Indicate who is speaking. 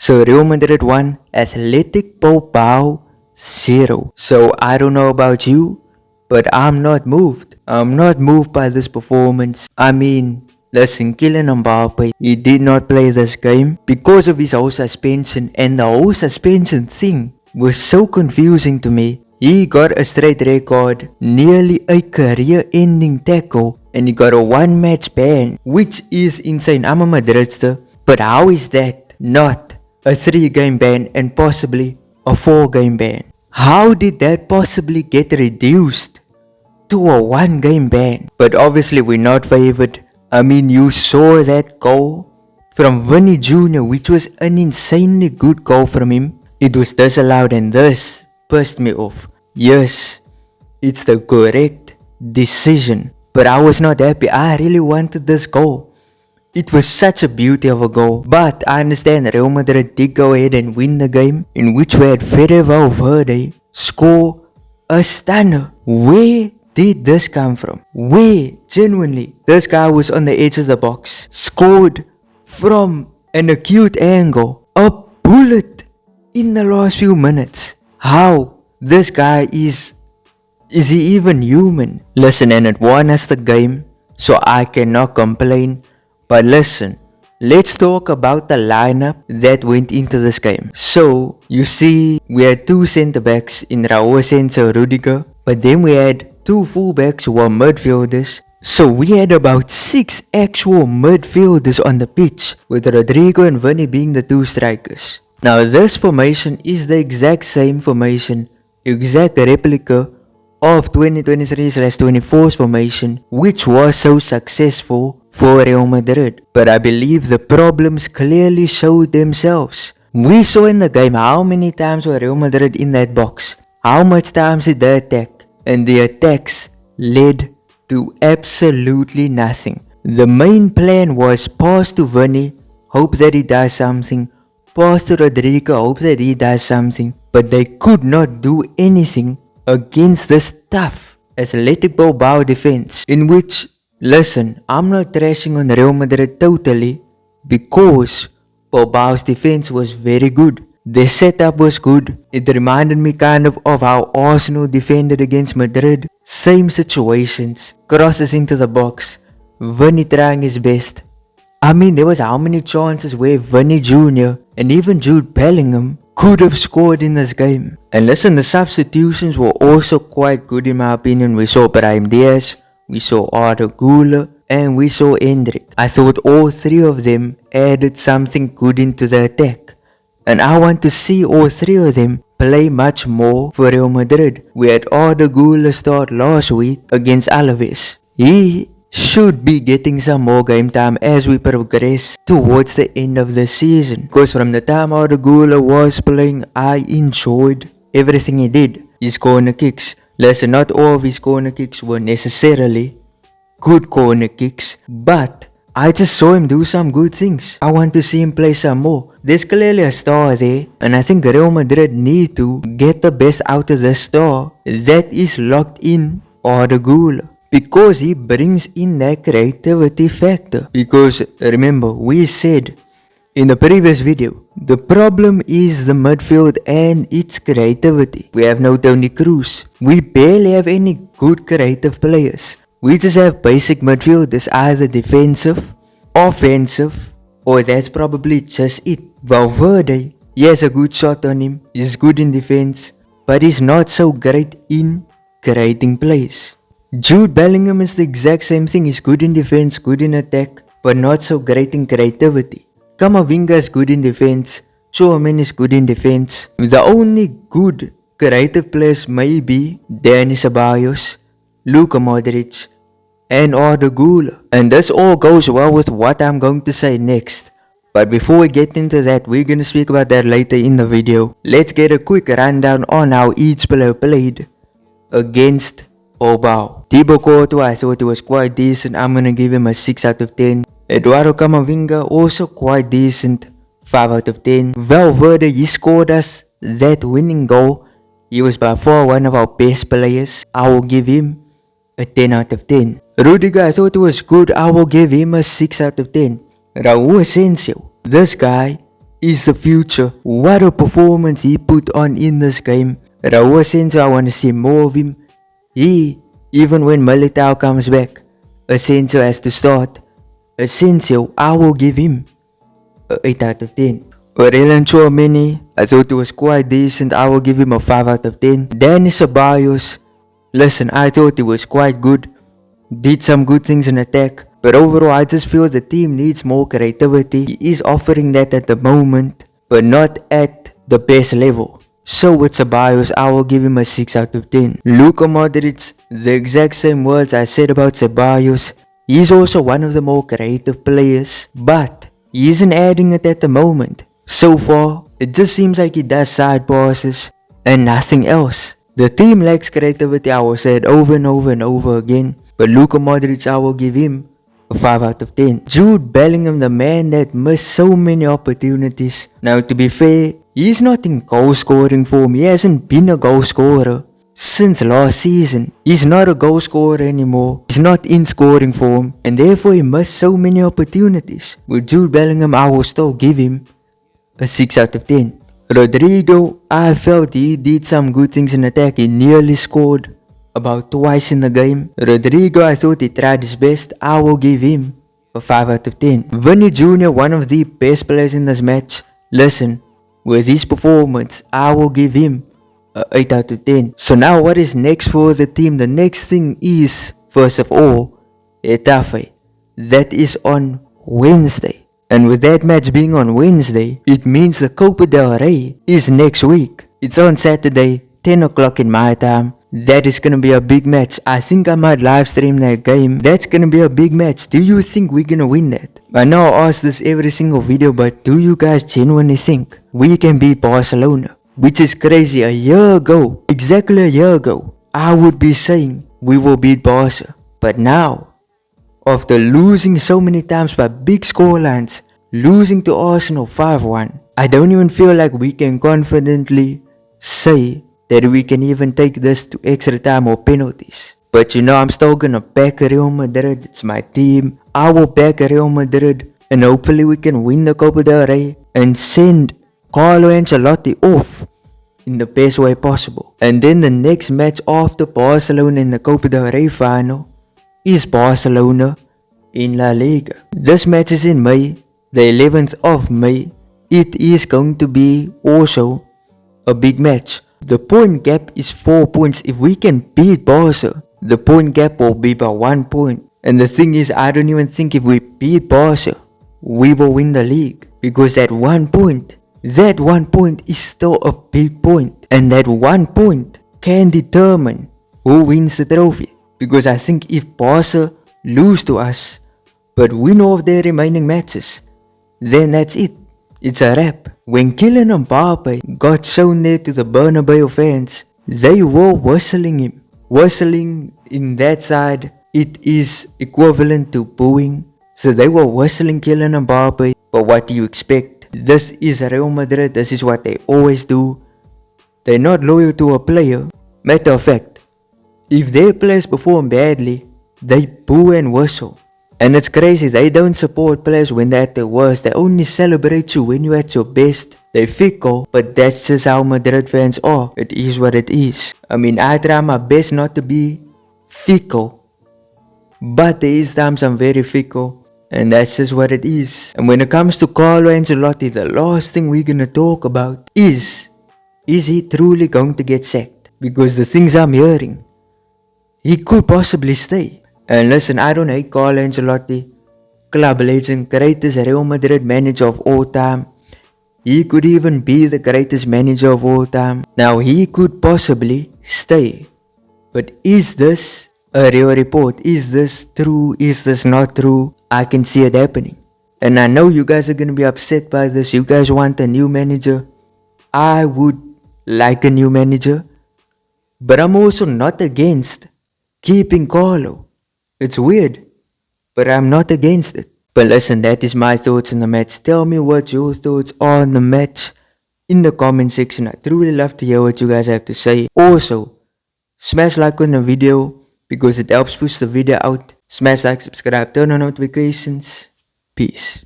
Speaker 1: So Real Madrid 1, Athletic Bilbao 0. So I don't know about you, but I'm not moved. I'm not moved by this performance. I mean, listen, Kylian Mbappe, he did not play this game because of his whole suspension, and the whole suspension thing was so confusing to me. He got a straight red card, nearly a career-ending tackle, and he got a one-match ban, which is insane. I'm a Madridster, but how is that not a 3-game ban and possibly a 4-game ban? How did that possibly get reduced to a 1-game ban? But obviously we're not favored. I mean, you saw that goal from Vinny Jr., which was an insanely good goal from him. It was disallowed, and this pissed me off. Yes, it's the correct decision, but I was not happy. I really wanted this goal. It was such a beauty of a goal. But I understand Real Madrid did go ahead and win the game, in which we had Fede Valverde score a stunner. Where did this come from? Where? Genuinely. This guy was on the edge of the box, scored from an acute angle, a bullet in the last few minutes. How? This guy is he even human? Listen, and it won us the game, so I cannot complain. But listen, let's talk about the lineup that went into this game. So, you see, we had 2 centre backs in Raúl and Rudiger, but then we had 2 fullbacks who were midfielders. So we had about 6 actual midfielders on the pitch, with Rodrigo and Vinny being the 2 strikers. Now this formation is the exact same formation, exact replica of 2023/24's formation, which was so successful for Real Madrid. But I believe the problems clearly showed themselves. We saw in the game how many times were Real Madrid in that box, how much times did they attack, and the attacks led to absolutely nothing. The main plan was pass to Vinny, hope that he does something, pass to Rodrigo, hope that he does something, but they could not do anything against this tough Athletic Bilbao defense, in which, listen, I'm not trashing on Real Madrid totally, because Bilbao's defense was very good. Their setup was good. It reminded me kind of how Arsenal defended against Madrid. Same situations, crosses into the box, Vinny trying his best. I mean, there was how many chances where Vinny Jr. and even Jude Bellingham could have scored in this game. And listen, the substitutions were also quite good in my opinion. We saw Brahim Diaz, we saw Arda Güler, and we saw Endrick. I thought all 3 of them added something good into the attack, and I want to see all 3 of them play much more for Real Madrid. We had Arda Güler start last week against Alaves. He should be getting some more game time as we progress towards the end of the season, because from the time Arda Güler was playing, I enjoyed everything he did. His corner kicks, listen, not all of his corner kicks were necessarily good corner kicks, but I just saw him do some good things. I want to see him play some more. There's clearly a star there, and I think Real Madrid need to get the best out of the star that is locked in Arda Güler, because he brings in that creativity factor. Because remember, we said in the previous video, the problem is the midfield and its creativity. We have no Toni Kroos. We barely have any good creative players. We just have basic midfielders, either defensive, offensive, or that's probably just it. Valverde, he has a good shot on him, he's good in defense, but he's not so great in creating plays. Jude Bellingham is the exact same thing. He's good in defense, good in attack, but not so great in creativity. Camavinga is good in defense, Tchouameni is good in defense. The only good creative players may be Dani Ceballos, Luka Modric, and Arda Güler. And this all goes well with what I'm going to say next. But before we get into that, we're going to speak about that later in the video. Let's get a quick rundown on how each player played against Bilbao. Thibaut Courtois, I thought he was quite decent. I'm going to give him a 6 out of 10. Eduardo Camavinga, also quite decent, 5 out of 10. Valverde, he scored us that winning goal. He was by far one of our best players. I will give him a 10 out of 10. Rudiger, I thought he was good. I will give him a 6 out of 10. Raúl Asensio, this guy is the future. What a performance he put on in this game. Raul Asensio, I want to see more of him. Even when Militao comes back, Asensio has to start. Asensio, I will give him a 8 out of 10. Aurelian Tchouameni, I thought it was quite decent. I will give him a 5 out of 10. Dani Ceballos, listen, I thought it was quite good. Did some good things in attack. But overall, I just feel the team needs more creativity. He is offering that at the moment, but not at the best level. So with Ceballos, I will give him a 6 out of 10. Luka Modric, the exact same words I said about Ceballos. He's also one of the more creative players, but he isn't adding it at the moment. So far, it just seems like he does side passes and nothing else. The team lacks creativity, I will say it over and over and over again. But Luka Modric, I will give him a 5 out of 10. Jude Bellingham, the man that missed so many opportunities. Now to be fair, he's not in goal scoring form. He hasn't been a goal scorer since last season. He's not a goal scorer anymore. He's not in scoring form, and therefore he missed so many opportunities. With Jude Bellingham, I will still give him a 6 out of 10. Rodrigo, I felt he did some good things in attack. He nearly scored about twice in the game. Rodrigo, I thought he tried his best. I will give him a 5 out of 10. Vinny Jr., one of the best players in this match. Listen, with his performance, I will give him a 8 out of 10. So now what is next for the team? The next thing is, first of all, Getafe. That is on Wednesday. And with that match being on Wednesday, it means the Copa del Rey is next week. It's on Saturday, 10 o'clock in my time. That is gonna be a big match. I think I might live stream that game. That's gonna be a big match. Do you think we're gonna win that? I know I ask this every single video, but do you guys genuinely think we can beat Barcelona? Which is crazy. A year ago, exactly a year ago, I would be saying we will beat Barca. But now, after losing so many times by big scorelines, losing to Arsenal 5-1, I don't even feel like we can confidently say that we can even take this to extra time or penalties. But you know, I'm still gonna back Real Madrid. It's my team. I will back Real Madrid, and hopefully we can win the Copa del Rey and send Carlo Ancelotti off in the best way possible. And then the next match after Barcelona in the Copa del Rey final is Barcelona in La Liga. This match is in May, the 11th of May. It is going to be also a big match. The point gap is 4 points. If we can beat Barca, the point gap will be by 1 point. And the thing is, I don't even think if we beat Barca, we will win the league. Because that 1 point is still a big point. And that 1 point can determine who wins the trophy. Because I think if Barca lose to us, but win all of their remaining matches, then that's it. It's a wrap. When Kylian Mbappe got shown there to the Bernabeu fans, they were whistling him. Whistling in that side, it is equivalent to booing. So they were whistling Kylian Mbappe. But what do you expect? This is Real Madrid. This is what they always do. They're not loyal to a player. Matter of fact, if their players perform badly, they boo and whistle. And it's crazy, they don't support players when they're at their worst. They only celebrate you when you're at your best. They're fickle, but that's just how Madrid fans are. It is what it is. I mean, I try my best not to be fickle, but there is times I'm very fickle, and that's just what it is. And when it comes to Carlo Ancelotti, the last thing we're gonna talk about is he truly going to get sacked? Because the things I'm hearing, he could possibly stay. And listen, I don't hate Carlo Ancelotti, club legend, greatest Real Madrid manager of all time. He could even be the greatest manager of all time. Now he could possibly stay. But is this a real report? Is this true? Is this not true? I can see it happening. And I know you guys are going to be upset by this. You guys want a new manager. I would like a new manager. But I'm also not against keeping Carlo. It's weird, but I'm not against it. But listen, that is my thoughts on the match. Tell me what your thoughts are on the match in the comment section. I truly love to hear what you guys have to say. Also, smash like on the video because it helps push the video out. Smash like, subscribe, turn on notifications. Peace.